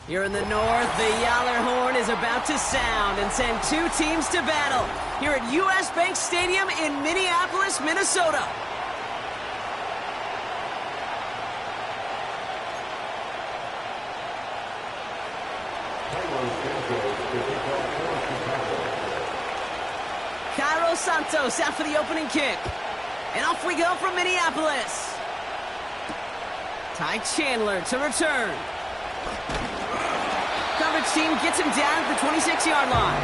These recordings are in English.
Here in the north, the Yaller horn is about to sound and send two teams to battle here at U.S. Bank Stadium in Minneapolis, Minnesota. Cairo Santos out for the opening kick. And off we go from Minneapolis. Ty Chandler to return. Coverage team gets him down at the 26-yard line.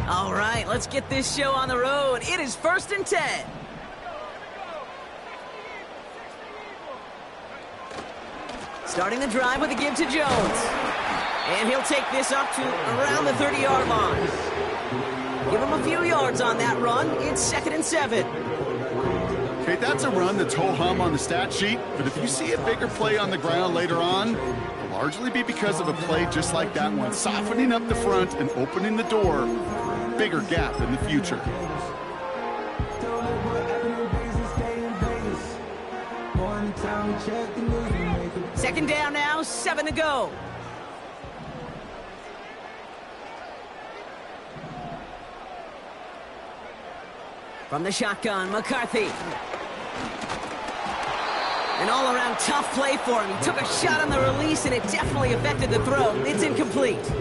All right, let's get this show on the road. It is 1st and 10. Starting the drive with a give to Jones. And he'll take this up to around the 30-yard line. Give him a few yards on that run. It's 2nd and 7. Okay, that's a run that's ho-hum on the stat sheet, but if you see a bigger play on the ground later on, it'll largely be because of a play just like that one, softening up the front and opening the door for a bigger gap in the future. Second down now, 7 to go. From the shotgun, McCarthy. An all-around tough play for him. He took a shot on the release, and it definitely affected the throw. It's incomplete.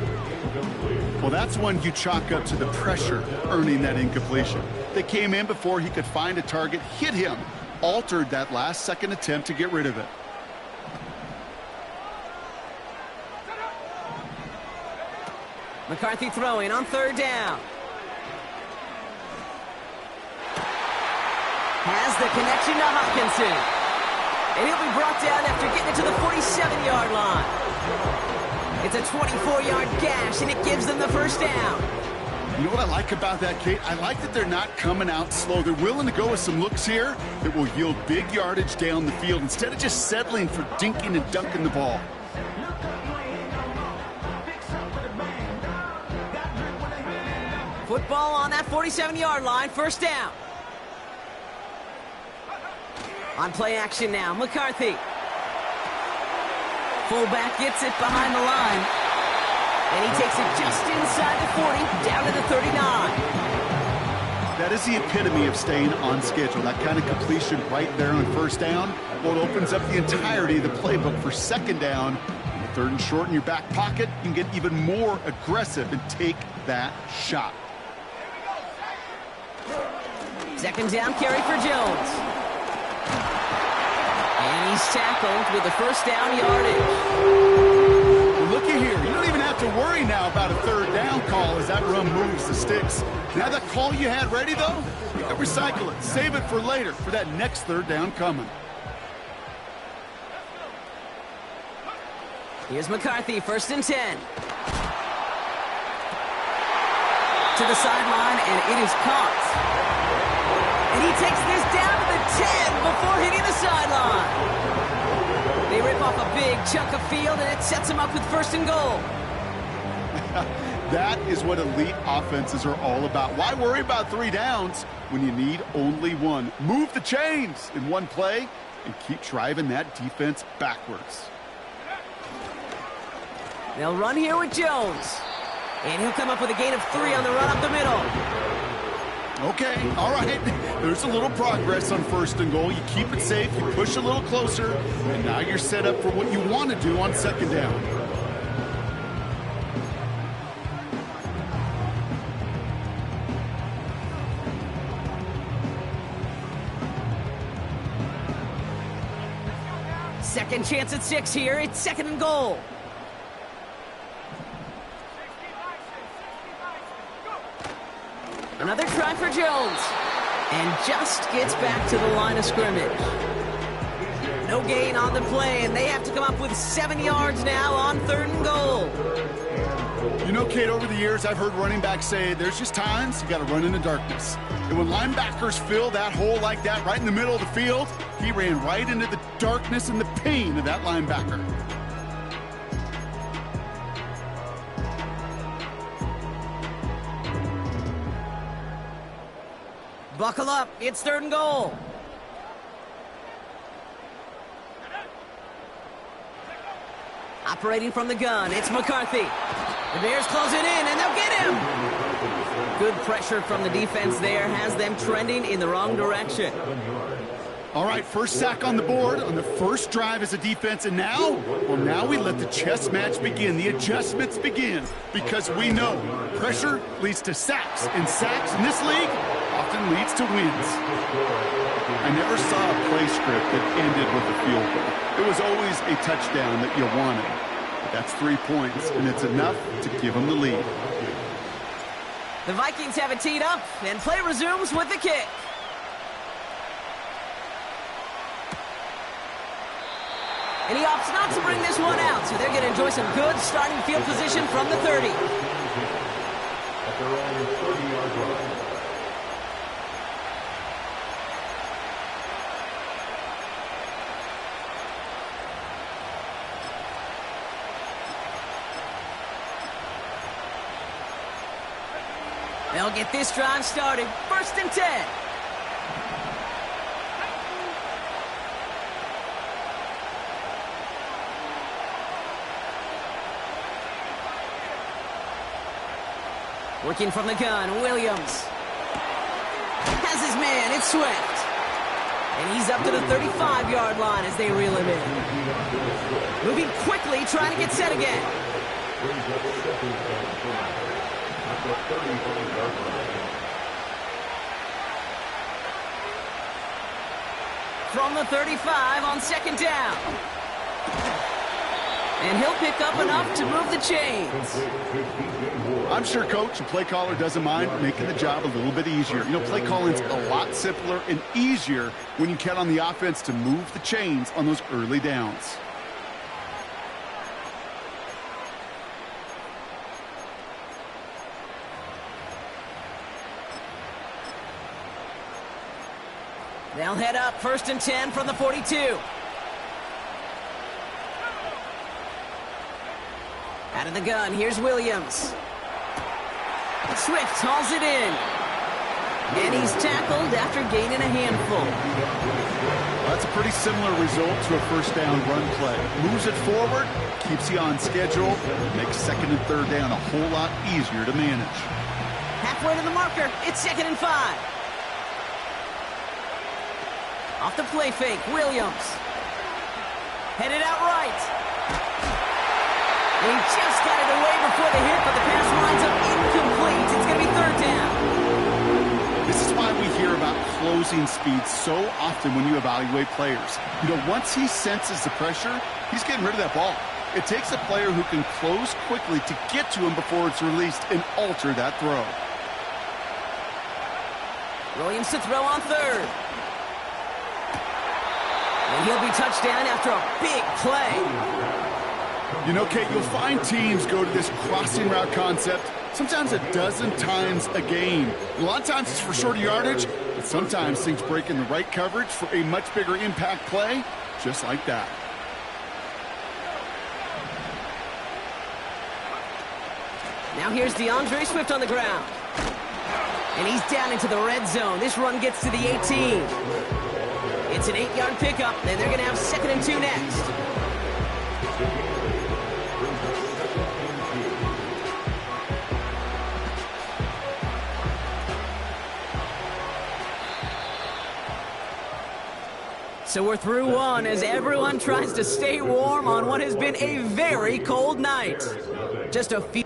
Well, that's one you chalk up to the pressure earning that incompletion. They came in before he could find a target, hit him, altered that last-second attempt to get rid of it. McCarthy throwing on 3rd down. Has the connection to Hopkinson. And he'll be brought down after getting it to the 47-yard line. It's a 24-yard gash, and it gives them the 1st down. You know what I like about that, Kate? I like that they're not coming out slow. They're willing to go with some looks here that will yield big yardage down the field instead of just settling for dinking and dunking the ball. Football on that 47-yard line, 1st down. On play action now, McCarthy. Fullback gets it behind the line. And he takes it just inside the 40, down to the 39. That is the epitome of staying on schedule. That kind of completion right there on 1st down. Well, it opens up the entirety of the playbook for 2nd down. 3rd and short in your back pocket, you can get even more aggressive and take that shot. 2nd down carry for Jones. And he's tackled with the 1st down yardage. Well, looky here. You don't even have to worry now about a 3rd down call as that run moves the sticks. Now that call you had ready, though, you can recycle it. Save it for later for that next 3rd down coming. Here's McCarthy, 1st and 10. To the sideline, and it is caught. And he takes this down to the 10 before hitting the sideline. They rip off a big chunk of field, and it sets him up with 1st and goal. That is what elite offenses are all about. Why worry about 3 downs when you need only 1? Move the chains in one play and keep driving that defense backwards. They'll run here with Jones. And he'll come up with a gain of 3 on the run up the middle. Okay, all right. There's a little progress on 1st and goal. You keep it safe, you push a little closer, and now you're set up for what you want to do on 2nd down. Second chance at 6 here. It's 2nd and goal. Another try for Jones. And just gets back to the line of scrimmage. No gain on the play, and they have to come up with 7 yards now on 3rd and goal. You know, Kate, over the years, I've heard running backs say there's just times you got to run in the darkness. And when linebackers fill that hole like that right in the middle of the field, he ran right into the darkness and the pain of that linebacker. Buckle up, it's 3rd and goal. Operating from the gun, it's McCarthy. The Bears close it in, and they'll get him. Good pressure from the defense there has them trending in the wrong direction. All right, first sack on the board on the first drive as a defense, and now, well, now we let the chess match begin, the adjustments begin, because we know pressure leads to sacks, and sacks in this league often leads to wins. I never saw a play script that ended with a field goal. It was always a touchdown that you wanted. But that's 3 points, and it's enough to give them the lead. The Vikings have it teed up, and play resumes with the kick. And he opts not to bring this one out, so they're going to enjoy some good starting field position from the 30. At their own 30-yard line. They'll get this drive started. 1st and 10. Working from the gun, Williams. Has his man, it's Swift. And he's up to the 35-yard line as they reel him in. Moving quickly, trying to get set again. From the 35 on 2nd down. And he'll pick up enough to move the chains. I'm sure coach and play caller doesn't mind making the job a little bit easier. You know, play calling's a lot simpler and easier when you count on the offense to move the chains on those early downs. They'll head up 1st and 10 from the 42. Out of the gun, here's Williams. Swift hauls it in. And he's tackled after gaining a handful. That's a pretty similar result to a first down run play. Moves it forward, keeps you on schedule, makes 2nd and 3rd down a whole lot easier to manage. Halfway to the marker, it's 2nd and 5. Off the play fake, Williams. Headed out right. And he just got it away before the hit, but the pass winds up incomplete. It's going to be 3rd down. This is why we hear about closing speed so often when you evaluate players. You know, once he senses the pressure, he's getting rid of that ball. It takes a player who can close quickly to get to him before it's released and alter that throw. Williams to throw on 3rd. And he'll be touchdown after a big play. You know, Kate, you'll find teams go to this crossing route concept sometimes a dozen times a game. A lot of times it's for shorter yardage, but sometimes things break in the right coverage for a much bigger impact play, just like that. Now here's DeAndre Swift on the ground. And he's down into the red zone. This run gets to the 18. It's an 8-yard pickup, and they're going to have 2nd and 2 next. So we're through one as everyone tries to stay warm on what has been a very cold night. Just a few...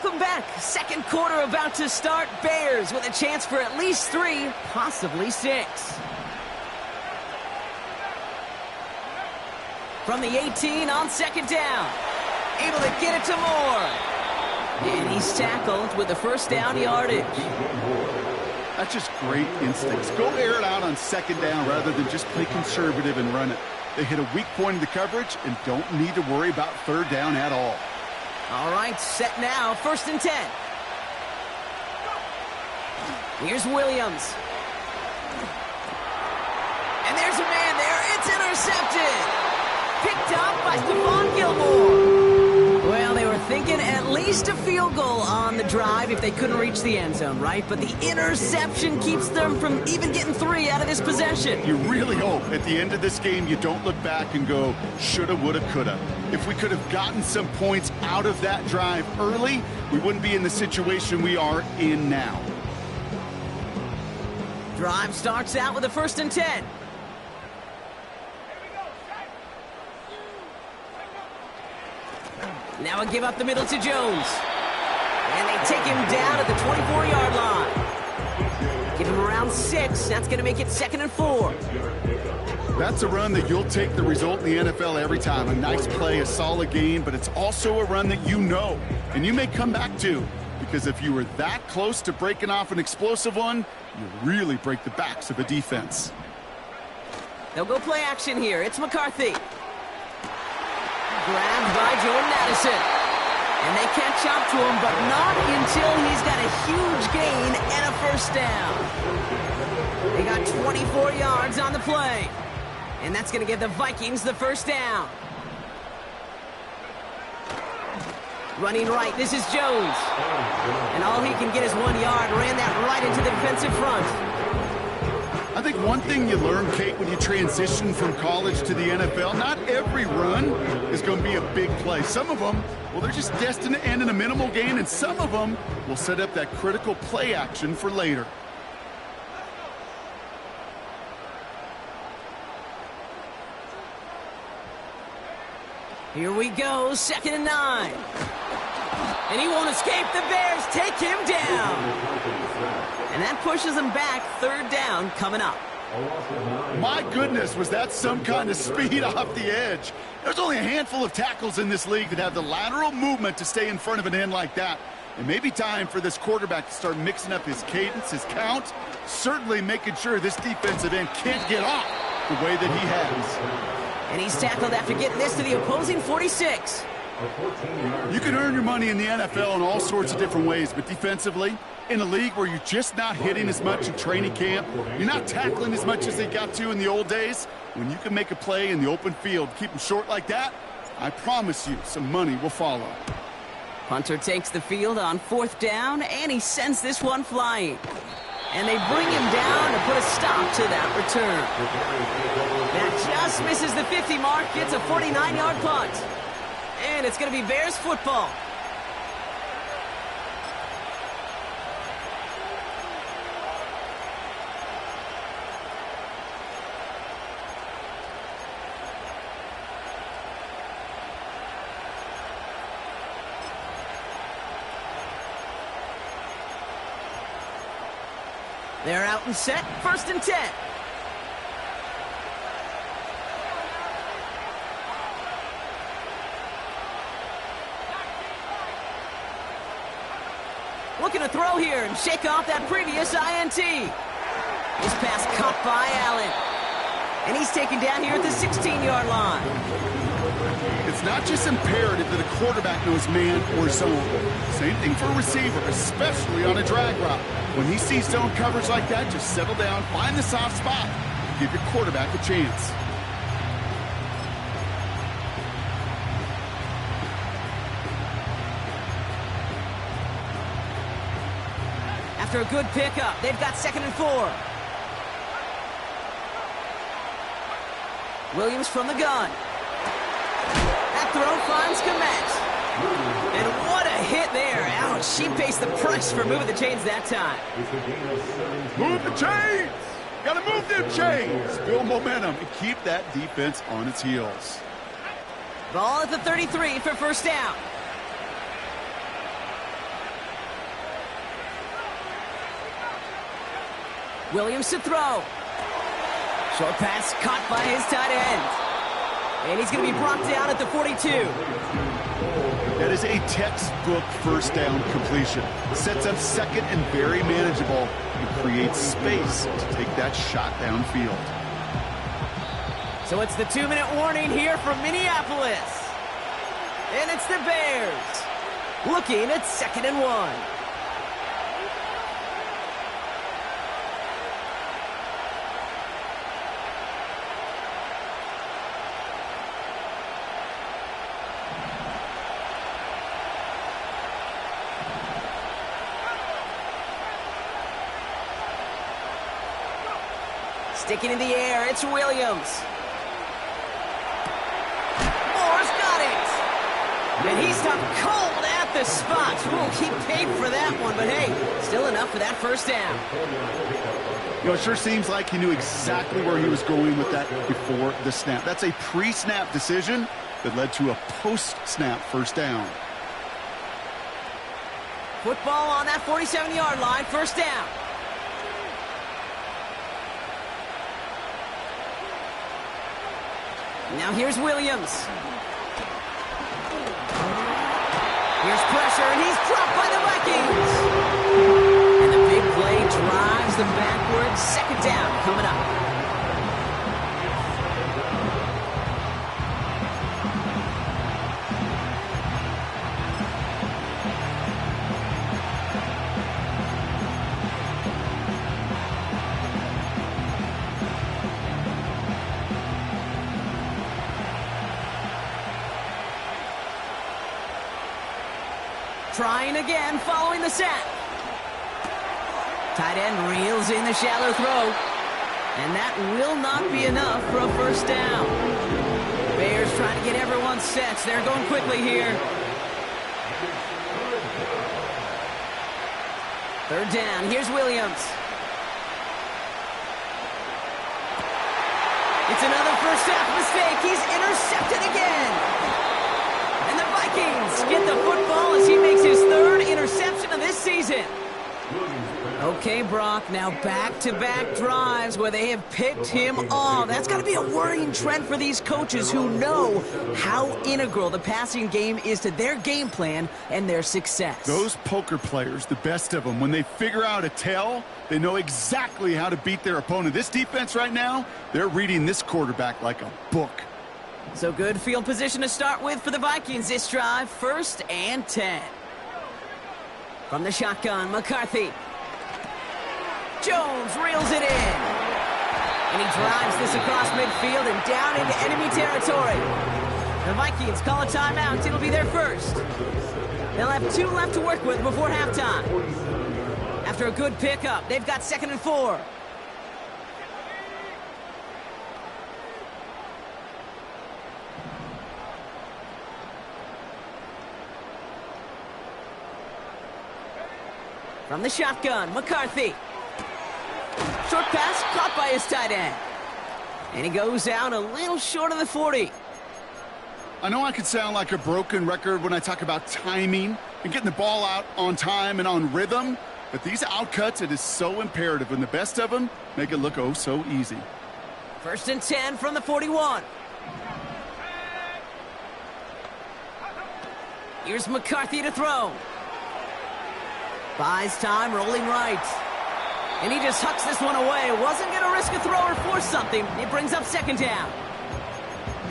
Welcome back. Second quarter about to start. Bears with a chance for at least 3, possibly 6. From the 18 on second down. Able to get it to Moore. And he's tackled with the first down yardage. That's just great instincts. Go air it out on second down rather than just play conservative and run it. They hit a weak point in the coverage and don't need to worry about third down at all. All right, set now, 1st and 10. Here's Williams. And there's a man there. It's intercepted. Picked up by Stephon Gilmore. Well, they were thinking at least a field goal on the drive if they couldn't reach the end zone, right? But the interception keeps them from even getting 3 out of this possession. You really hope at the end of this game you don't look back and go, shoulda, woulda, coulda. If we could have gotten some points out of that drive early, we wouldn't be in the situation we are in now. Drive starts out with a 1st and 10. Now a give up the middle to Jones. And they take him down at the 24-yard line. Give him around 6. That's going to make it 2nd and 4. That's a run that you'll take the result in the NFL every time. A nice play, a solid game, but it's also a run that you know and you may come back to. Because if you were that close to breaking off an explosive one, you really break the backs of a defense. They'll go play action here. It's McCarthy. Grabbed by Jordan Addison. And they catch up to him, but not until he's got a huge gain and a 1st down. They got 24 yards on the play. And that's going to give the Vikings the 1st down. Running right, this is Jones. And all he can get is 1 yard. Ran that right into the defensive front. I think one thing you learn, Kate, when you transition from college to the NFL, not every run is going to be a big play. Some of them, well, they're just destined to end in a minimal gain, and some of them will set up that critical play action for later. Here we go, 2nd and 9. And he won't escape. The Bears take him down. And that pushes them back. 3rd down coming up. My goodness, was that some kind of speed off the edge. There's only a handful of tackles in this league that have the lateral movement to stay in front of an end like that. It may be time for this quarterback to start mixing up his cadence, his count, certainly making sure this defensive end can't get off the way that he has. And he's tackled after getting this to the opposing 46. You can earn your money in the NFL in all sorts of different ways, but defensively, in a league where you're just not hitting as much in training camp, you're not tackling as much as they got to in the old days, when you can make a play in the open field, keep them short like that, I promise you some money will follow. Hunter takes the field on 4th down, and he sends this one flying. And they bring him down to put a stop to that return. That just misses the 50 mark. It's a 49-yard punt. And it's going to be Bears football. They're out and set. 1st and 10. Looking to throw here and shake off that previous INT. This pass caught by Allen. And he's taken down here at the 16-yard line. It's not just imperative that a quarterback knows man or zone. Same thing for a receiver, especially on a drag route. When he sees zone coverage like that, just settle down, find the soft spot, and give your quarterback a chance. After a good pickup, they've got 2nd and 4. Williams from the gun. That throw finds Komet. And what a hit there. Ouch, she pays the price for moving the chains that time. Move the chains! Gotta move them chains! Build momentum and keep that defense on its heels. Ball at the 33 for 1st down. Williams to throw. Short pass caught by his tight end. And he's going to be brought down at the 42. That is a textbook first down completion. Sets up second and very manageable and creates space to take that shot downfield. So it's the 2-minute warning here from Minneapolis. And it's the Bears looking at 2nd and 1. Sticking in the air, it's Williams. Moore's got it. And he stopped cold at the spot. Ooh, he paid for that one, but hey, still enough for that first down. You know, it sure seems like he knew exactly where he was going with that before the snap. That's a pre-snap decision that led to a post-snap first down. Football on that 47-yard line, first down. Now here's Williams. Here's pressure, and he's dropped by the Vikings. And the big play drives them backwards. 2nd down coming up. Trying again, following the sack. Tight end reels in the shallow throw. And that will not be enough for a first down. Bears trying to get everyone set. They're going quickly here. 3rd down, here's Williams. It's another first half mistake. He's intercepted again. And the Vikings get the football as he makes his 3rd interception of this season. Okay, Brock, now back-to-back drives where they have picked him off. That's got to be a worrying trend for these coaches who know how integral the passing game is to their game plan and their success. Those poker players, the best of them, when they figure out a tell, they know exactly how to beat their opponent. This defense right now, they're reading this quarterback like a book. So good field position to start with for the Vikings this drive. 1st and 10. From the shotgun, McCarthy. Jones reels it in. And he drives this across midfield and down into enemy territory. The Vikings call a timeout. It'll be their first. They'll have 2 left to work with before halftime. After a good pickup, they've got 2nd and 4. From the shotgun, McCarthy. Short pass caught by his tight end. And he goes out a little short of the 40. I know I could sound like a broken record when I talk about timing and getting the ball out on time and on rhythm, but these outcuts, it is so imperative, and the best of them make it look oh so easy. 1st and 10 from the 41. Here's McCarthy to throw. Buys time, rolling right. And he just hucks this one away. Wasn't going to risk a throw or force something. It brings up 2nd down.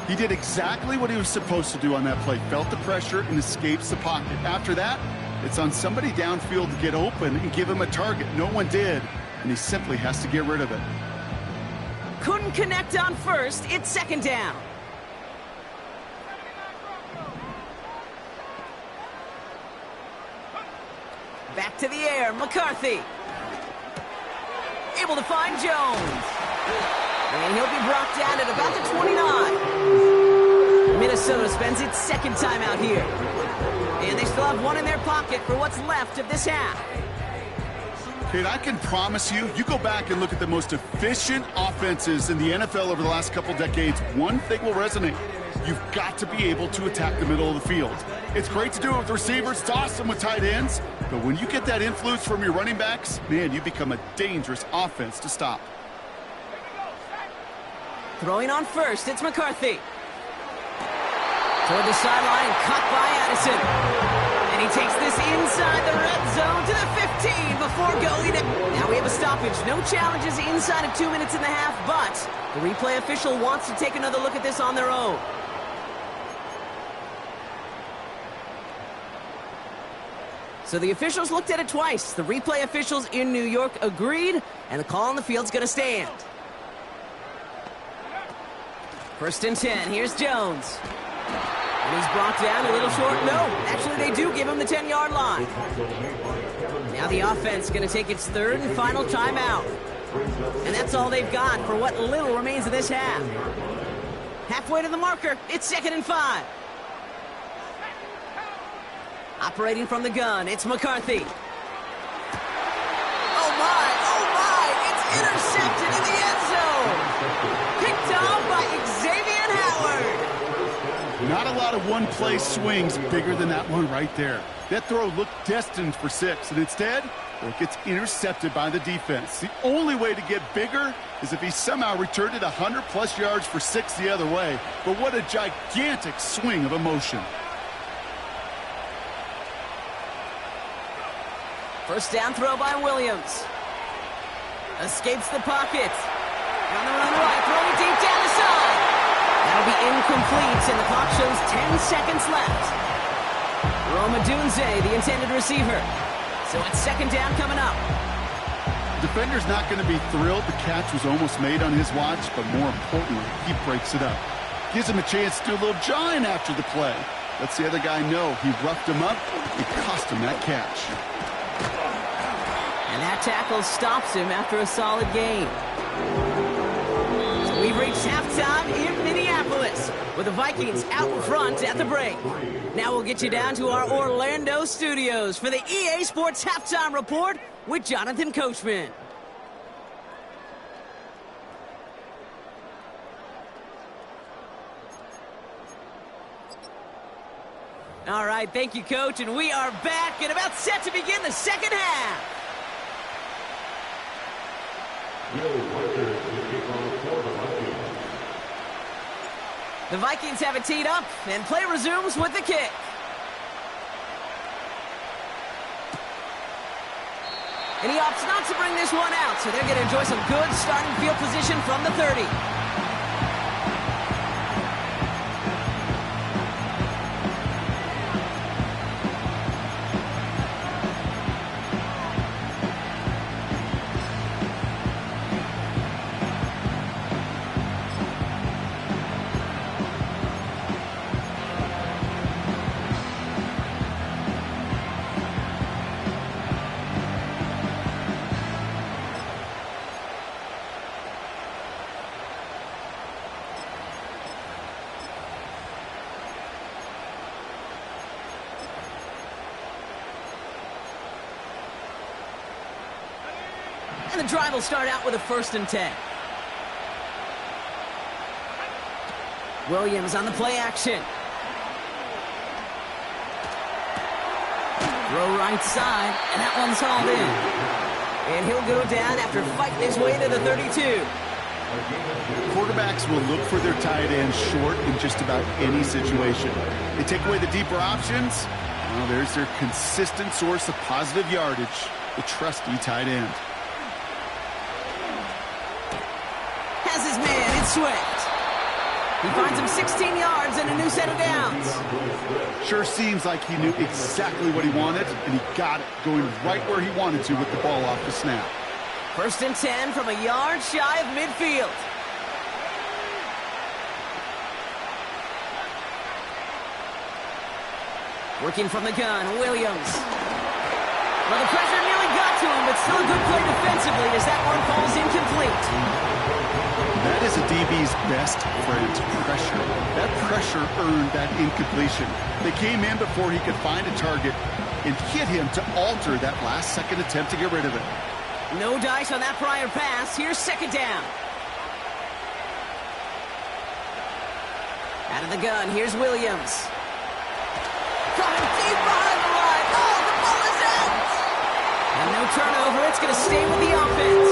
He did exactly what he was supposed to do on that play. Felt the pressure and escapes the pocket. After that, it's on somebody downfield to get open and give him a target. No one did, and he simply has to get rid of it. Couldn't connect on 1st. It's 2nd down. Back to the air, McCarthy. Able to find Jones. And he'll be brought down at about the 29. Minnesota spends its 2nd timeout here. And they still have 1 in their pocket for what's left of this half. Kate, I can promise you, you go back and look at the most efficient offenses in the NFL over the last couple decades, one thing will resonate. You've got to be able to attack the middle of the field. It's great to do it with receivers. It's awesome with tight ends. But when you get that influence from your running backs, man, you become a dangerous offense to stop. Throwing on first, it's McCarthy. Toward the sideline, caught by Addison. And he takes this inside the red zone to the 15 before going in. Now we have a stoppage. No challenges inside of 2 minutes and a half, but the replay official wants to take another look at this on their own. So the officials looked at it twice. The replay officials in New York agreed, and the call on the field's going to stand. 1st and 10. Here's Jones. And he's brought down a little short. No, actually they do give him the 10-yard line. Now the offense going to take its 3rd and final timeout. And that's all they've got for what little remains of this half. Halfway to the marker. It's 2nd and 5. Operating from the gun, it's McCarthy. Oh my, it's intercepted in the end zone. Picked off by Xavier Howard. Not a lot of one-play swings bigger than that one right there. That throw looked destined for 6, and instead, well, it gets intercepted by the defense. The only way to get bigger is if he somehow returned it 100-plus yards for 6 the other way. But what a gigantic swing of emotion. First down throw by Williams. Escapes the pocket. On the run right, throwing deep down the side. That'll be incomplete, and the clock shows 10 seconds left. Roma Dunze, the intended receiver. So it's 2nd down coming up. The defender's not going to be thrilled the catch was almost made on his watch, but more importantly, he breaks it up. Gives him a chance to do a little jawing after the play. Lets the other guy know he roughed him up. It cost him that catch. And that tackle stops him after a solid gain. So we've reached halftime in Minneapolis with the Vikings out in front at the break. Now we'll get you down to our Orlando studios for the EA Sports Halftime Report with Jonathan Coachman. All right, thank you, Coach, and we are back and about set to begin the second half. The Vikings have it teed up, and play resumes with the kick. And he opts not to bring this one out, so they're going to enjoy some good starting field position from the 30. And the drive will start out with a 1st and 10. Williams on the play action. Throw right side, and that one's hauled in. And he'll go down after fighting his way to the 32. Quarterbacks will look for their tight end short in just about any situation. They take away the deeper options. Well, there's their consistent source of positive yardage, the trusty tight end. Has his man, it's Swift. He finds him 16 yards and a new set of downs. Sure seems like he knew exactly what he wanted, and he got it, going right where he wanted to with the ball off the snap. 1st and 10 from a yard shy of midfield. Working from the gun, Williams. Well, the pressure nearly got to him, but still a good play defensively as that one falls incomplete. That is a DB's best friend, pressure. That pressure earned that incompletion. They came in before he could find a target and hit him to alter that last-second attempt to get rid of it. No dice on that prior pass. Here's 2nd down. Out of the gun, here's Williams. Coming deep behind the line. Oh, the ball is out. No turnover. It's going to stay with the offense.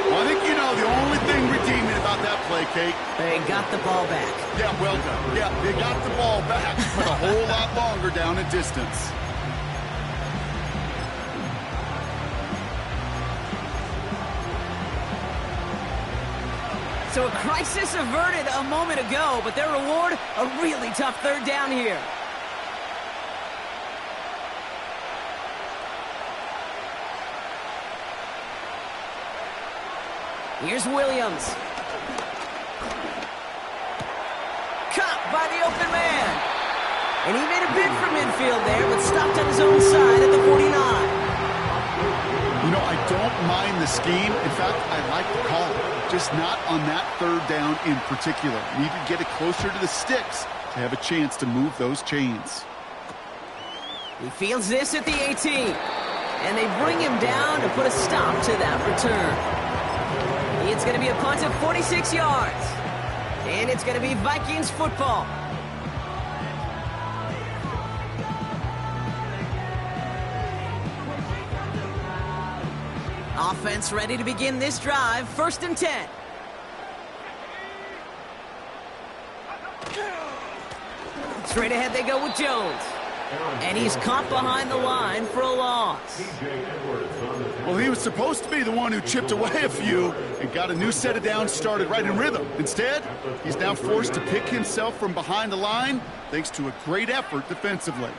Well, I think you know the only thing redeeming about that play, Kate. They got the ball back. Yeah, well done. Yeah, they got the ball back, but a whole lot longer down in distance. So a crisis averted a moment ago, but their reward, a really tough third down here. Here's Williams. Caught by the open man. And he made a bid for midfield there, but stopped on his own side at the 49. You know, I don't mind the scheme. In fact, I like the call. Just not on that third down in particular. Need to get it closer to the sticks to have a chance to move those chains. He fields this at the 18. And they bring him down to put a stop to that return. It's going to be a punt of 46 yards. And it's going to be Vikings football. Offense ready to begin this drive. 1st and 10. Straight ahead they go with Jones. And he's caught behind the line for a loss. Well, he was supposed to be the one who chipped away a few and got a new set of downs started right in rhythm. Instead, he's now forced to pick himself from behind the line thanks to a great effort defensively.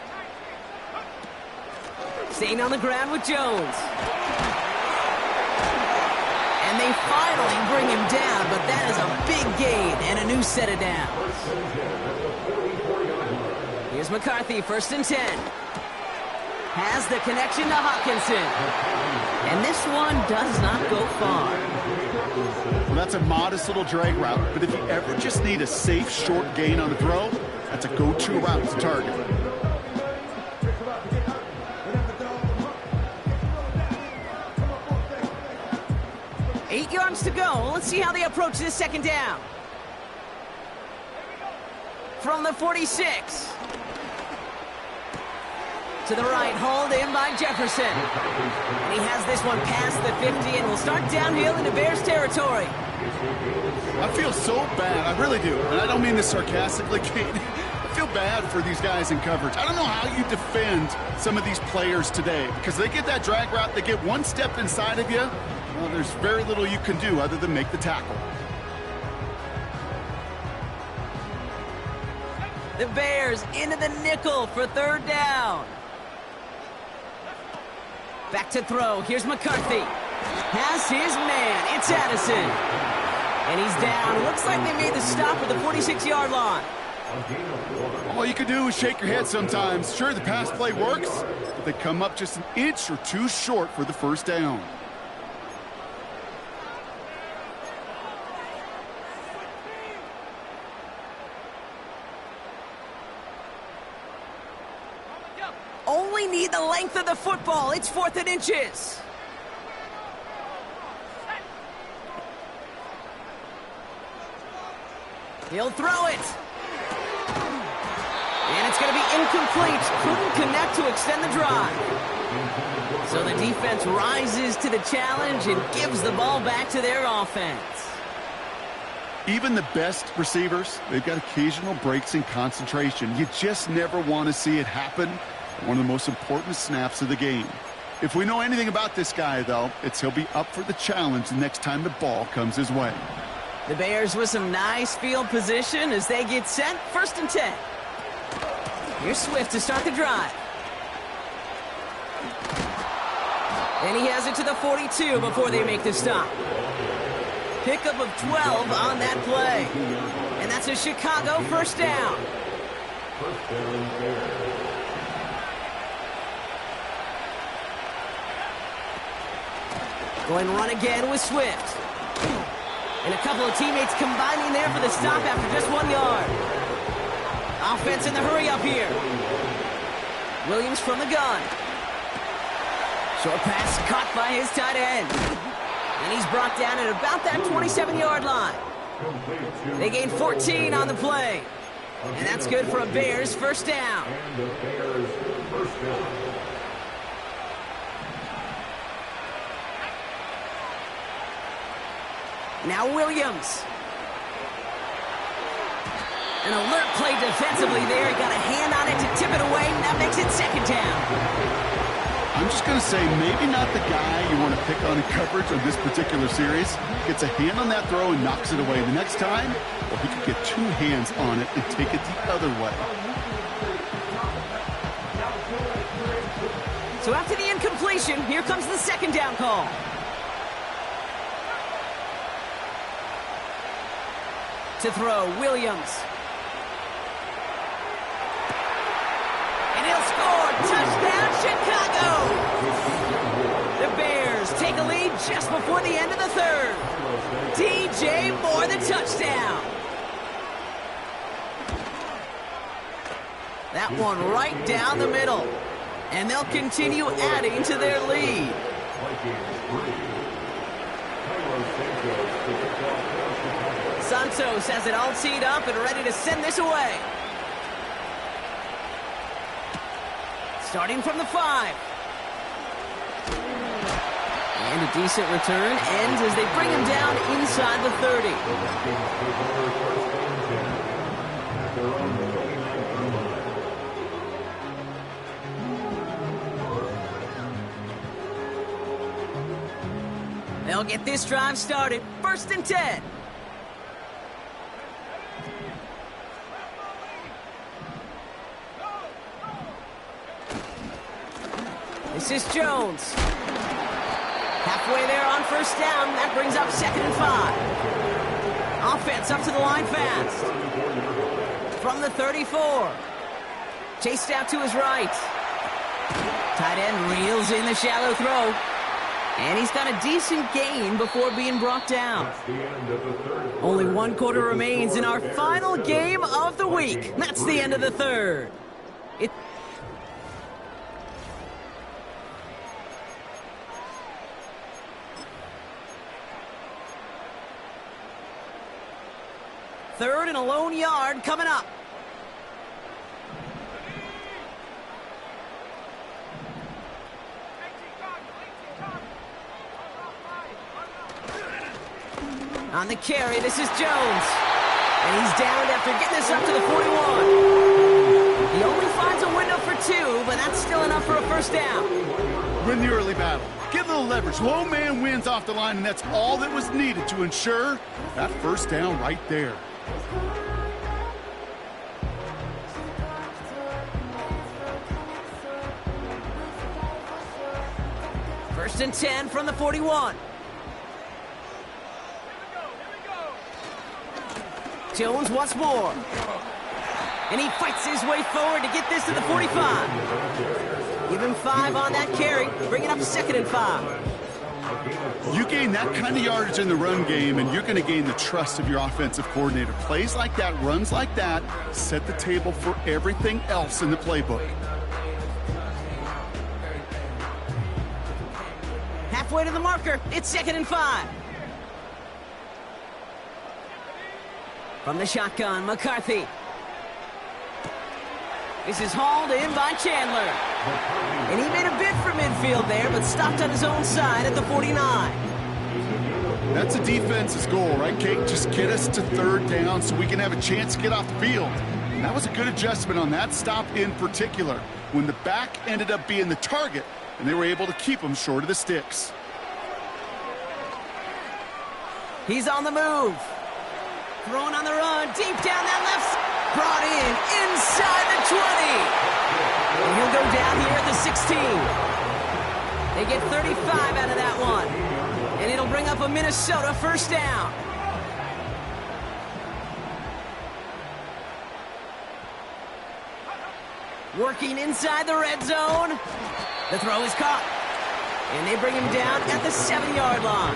Staying on the ground with Jones. And they finally bring him down, but that is a big gain and a new set of downs. Here's McCarthy, 1st and 10. Has the connection to Hawkinson. And this one does not go far. Well, that's a modest little drag route, but if you ever just need a safe, short gain on the throw, that's a go-to route to target. Eight yards to go. Let's see how they approach this second down. From the 46. To the right, hauled in by Jefferson. And he has this one past the 50 and will start downhill into Bears territory. I feel so bad. I really do. And I don't mean this sarcastically, Kate. I feel bad for these guys in coverage. I don't know how you defend some of these players today because they get that drag route, they get one step inside of you. Well, there's very little you can do other than make the tackle. The Bears into the nickel for 3rd down. Back to throw. Here's McCarthy. Has his man. It's Addison. And he's down. Looks like they made the stop at the 46-yard line. All you can do is shake your head sometimes. Sure, the pass play works, but they come up just an inch or two short for the 1st down. Only need the length of the football. It's 4th and inches. He'll throw it. And it's going to be incomplete. Couldn't connect to extend the drive. So the defense rises to the challenge and gives the ball back to their offense. Even the best receivers, they've got occasional breaks in concentration. You just never want to see it happen. One of the most important snaps of the game. If we know anything about this guy, though, it's he'll be up for the challenge the next time the ball comes his way. The Bears with some nice field position as they get set. 1st and 10. Here's Swift to start the drive. And he has it to the 42 before they make the stop. Pickup of 12 on that play. And that's a Chicago 1st down. Going to run again with Swift. And a couple of teammates combining there for the stop after just 1 yard. Offense in the hurry up here. Williams from the gun. Short pass caught by his tight end. And he's brought down at about that 27-yard line. They gain 14 on the play. And that's good for a Bears 1st down. Now Williams. An alert play defensively there. He got a hand on it to tip it away, and that makes it second down. I'm just going to say maybe not the guy you want to pick on in coverage on this particular series. Gets a hand on that throw and knocks it away. The next time, well, he could get two hands on it and take it the other way. So after the incompletion, here comes the second down call. To throw, Williams. And he'll score. Touchdown, Chicago! The Bears take a lead just before the end of the third. DJ Moore, the touchdown. That one right down the middle. And they'll continue adding to their lead. Santos has it all teed up and ready to send this away. Starting from the 5. And a decent return ends as they bring him down inside the 30. They'll get this drive started. 1st and 10. This is Jones. Halfway there on 1st down. That brings up 2nd and 5. Offense up to the line fast. From the 34. Chased out to his right. Tight end reels in the shallow throw. And he's got a decent gain before being brought down. Only 1 quarter remains in our final game of the week. That's the end of the third. Third and a lone yard coming up. On the carry, this is Jones. And he's down after getting this up to the 41. He only finds a window for 2, but that's still enough for a 1st down. Win the early battle. Get a little leverage. Low man wins off the line, and that's all that was needed to ensure that 1st down right there. First and 10 from the 41. Jones once more. And he fights his way forward to get this to the 45. Give him 5 on that carry. Bring it up to 2nd and 5. You gain that kind of yardage in the run game, and you're going to gain the trust of your offensive coordinator. Plays like that, runs like that, set the table for everything else in the playbook. Halfway to the marker. It's 2nd and 5. From the shotgun, McCarthy. This is hauled in by Chandler. And he made a bid for midfield there, but stopped on his own side at the 49. That's a defense's goal, right, Kate? Just get us to 3rd down so we can have a chance to get off the field. And that was a good adjustment on that stop in particular, when the back ended up being the target, and they were able to keep him short of the sticks. He's on the move. Throwing on the run, deep down that left side. Brought in inside the 20. And he'll go down here at the 16. They get 35 out of that one. And it'll bring up a Minnesota 1st down. Working inside the red zone. The throw is caught. And they bring him down at the 7-yard line.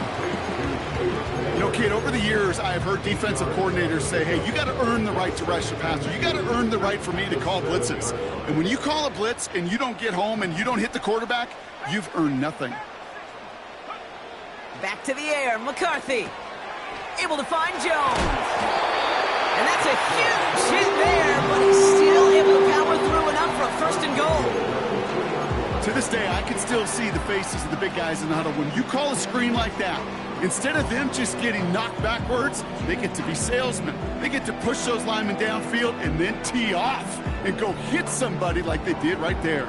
You know, kid, over the years, I have heard defensive coordinators say, hey, you got to earn the right to rush the passer. You got to earn the right for me to call blitzes. And when you call a blitz and you don't get home and you don't hit the quarterback, you've earned nothing. Back to the air, McCarthy. Able to find Jones. And that's a huge hit there, but he's still able to power through enough for a 1st and goal. To this day, I can still see the faces of the big guys in the huddle. When you call a screen like that, Instead of them just getting knocked backwards, they get to be salesmen. They get to push those linemen downfield and then tee off and go hit somebody like they did right there.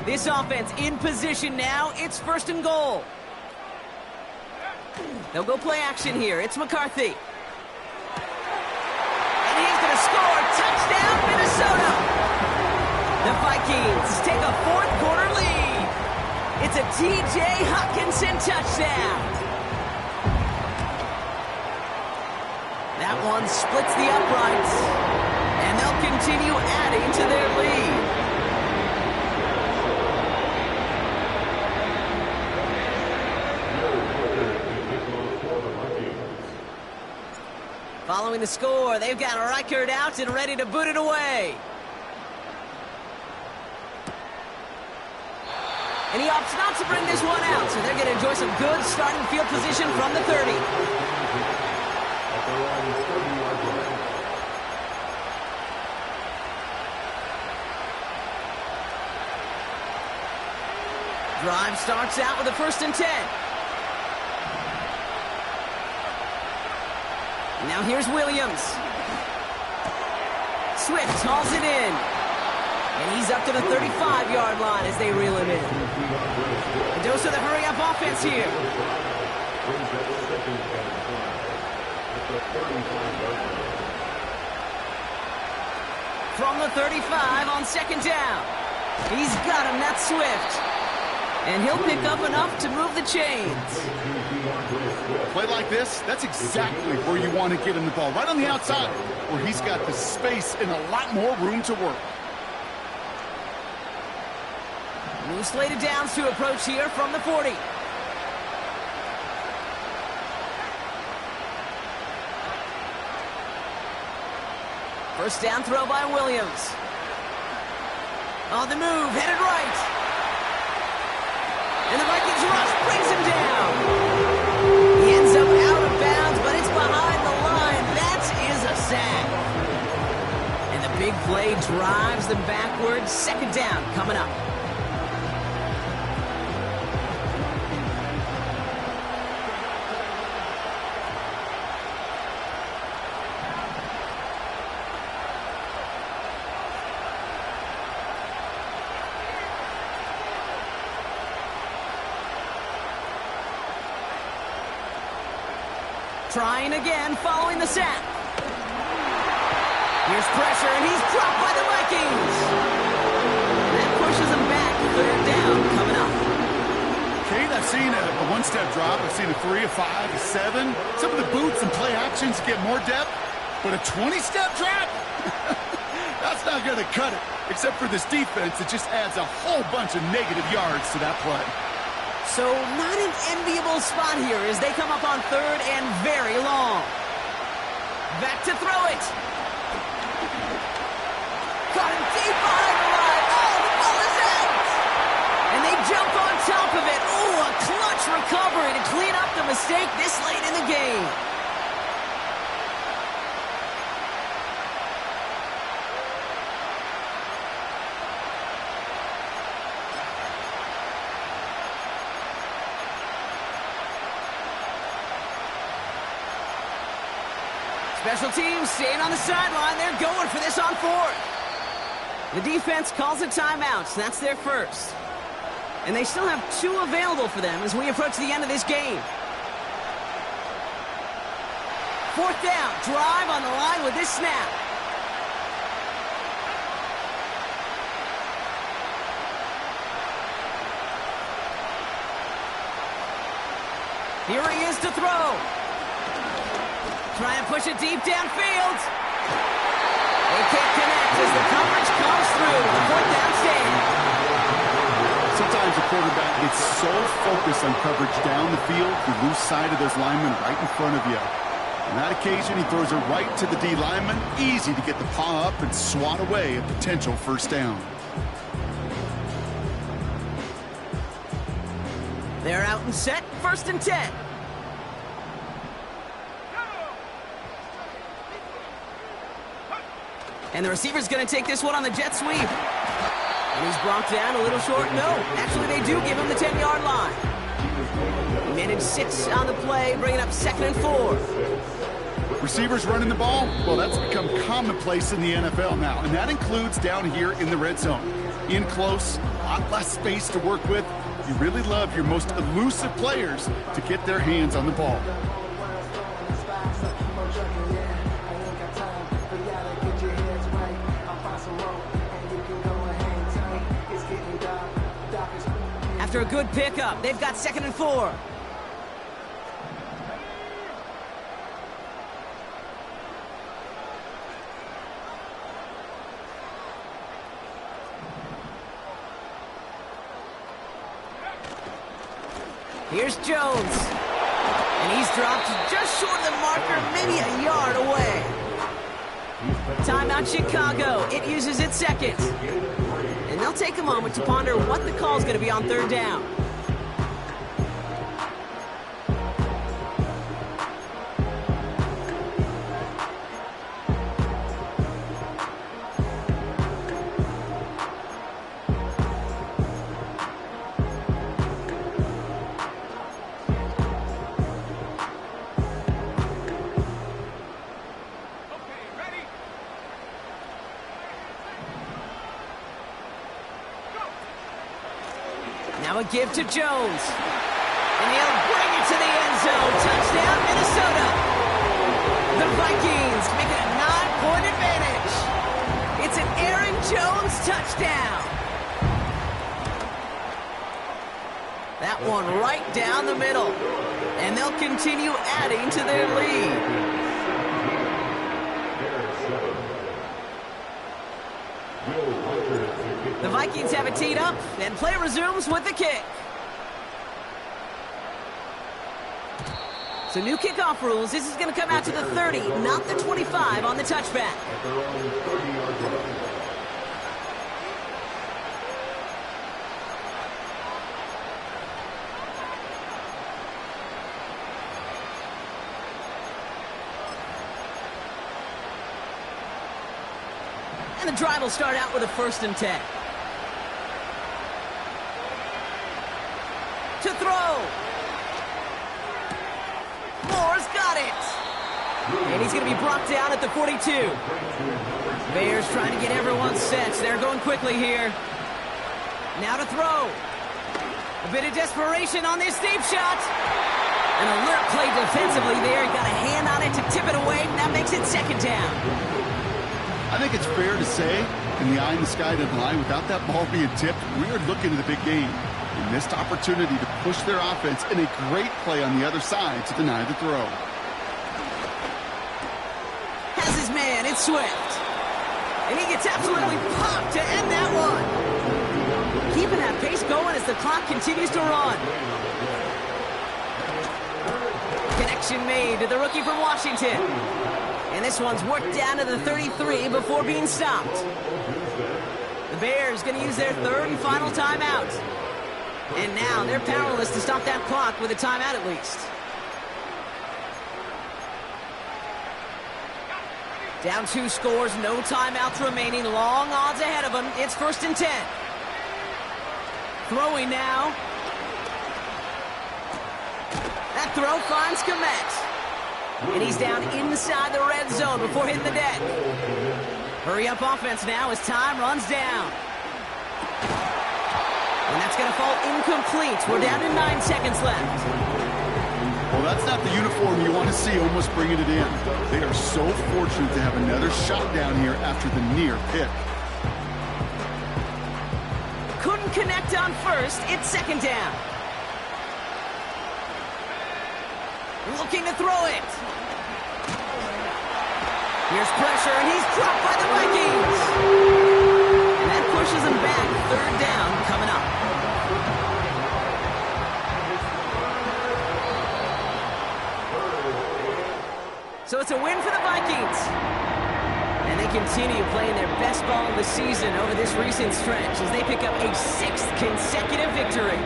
This offense in position now. It's 1st and goal. They'll go play action here. It's McCarthy. And he's going to score. Touchdown, Minnesota. The Vikings take a 4th quarter lead. It's a T.J. Hockenson touchdown. That one splits the uprights. And they'll continue adding to their lead. Following the score, they've got Reichert out and ready to boot it away. And he opts not to bring this one out, so they're going to enjoy some good starting field position from the 30. Drive starts out with a 1st and 10. Now here's Williams. Swift hauls it in. And he's up to the 35-yard line as they reel him in. A dose of the hurry-up offense here. From the 35 on 2nd down. He's got him, that's Swift. And he'll pick up enough to move the chains. Play like this, that's exactly where you want to get him the ball. Right on the outside, where he's got the space and a lot more room to work. New slated downs to approach here from the 40. First down throw by Williams. On the move, headed right. And the Vikings rush brings him down. He ends up out of bounds, but it's behind the line. That is a sack. And the big play drives them backwards. 2nd down coming up. Trying again, following the sack. Here's pressure, and he's dropped by the Vikings. And that pushes him back. 3rd down coming up. Kate, I've seen a one-step drop. I've seen a 3, a 5, a 7. Some of the boots and play actions get more depth. But a 20-step drop? That's not going to cut it. Except for this defense, it just adds a whole bunch of negative yards to that play. So not an enviable spot here as they come up on 3rd and very long. Back to throw it. Got him deep behind the line. Oh, the ball is out. And they jump on top of it. Oh, a clutch recovery to clean up the mistake this late in the game. Special teams staying on the sideline. They're going for this on 4th. The defense calls a timeout. That's their first. And they still have 2 available for them as we approach the end of this game. 4th down. Drive on the line with this snap. Here he is to throw. Try and push it deep downfield. They can't connect as the coverage comes through. The 4th down stand. Sometimes a quarterback gets so focused on coverage down the field, you lose sight of those linemen right in front of you. On that occasion, he throws it right to the D lineman. Easy to get the paw up and swat away a potential 1st down. They're out and set. 1st and 10. And the receiver's going to take this one on the jet sweep. And he's brought down a little short. No, actually they do give him the 10-yard line. He managed 6 on the play, bringing up 2nd and 4. Receivers running the ball, well, that's become commonplace in the NFL now, and that includes down here in the red zone. In close, a lot less space to work with. You really love your most elusive players to get their hands on the ball. After a good pickup, they've got 2nd and 4. Here's Jones. And he's dropped just short of the marker, maybe a yard away. Timeout Chicago. It uses its 2nd. And they'll take a moment to ponder what the call is going to be on 3rd down. Now a give to Jones. And he'll bring it to the end zone. Touchdown, Minnesota. The Vikings make it a 9-point advantage. It's an Aaron Jones touchdown. That one right down the middle. And they'll continue adding to their lead. The Vikings have it teed up, and play resumes with the kick. So new kickoff rules. This is going to come out to the 30, not the 25 on the touchback. And the drive will start out with a 1st and 10. To throw. Moore's got it. And he's going to be brought down at the 42. Bears trying to get everyone set. They're going quickly here. Now to throw. A bit of desperation on this deep shot. An alert play defensively there. He got a hand on it to tip it away. That makes it 2nd down. I think it's fair to say, in the eye in the sky deadline, without that ball being tipped, we are looking at the big game. They missed opportunity to push their offense in a great play on the other side to deny the throw. Has his man, it's Swift. And he gets absolutely popped to end that one. Keeping that pace going as the clock continues to run. Connection made to the rookie from Washington. And this one's worked down to the 33 before being stopped. The Bears going to use their 3rd and final timeout. And now they're powerless to stop that clock with a timeout at least. Down 2 scores, no timeouts remaining, long odds ahead of them. It's 1st and 10. Throwing now. That throw finds Komet. And he's down inside the red zone before hitting the deck. Hurry up offense now as time runs down. And that's going to fall incomplete. We're down to 9 seconds left. Well, that's not the uniform you want to see almost bringing it in. They are so fortunate to have another shot down here after the near pick. Couldn't connect on 1st. It's 2nd down. Looking to throw it. Here's pressure, and he's dropped by the Vikings. And that pushes him back. 3rd down coming up. So it's a win for the Vikings. And they continue playing their best ball of the season over this recent stretch as they pick up a 6th consecutive victory.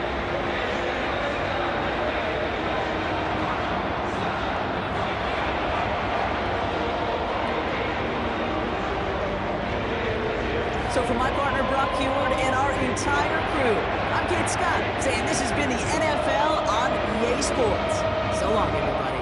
So for my partner, Brock Heward, and our crew. I'm Kate Scott, saying this has been the NFL on EA Sports. So long, everybody.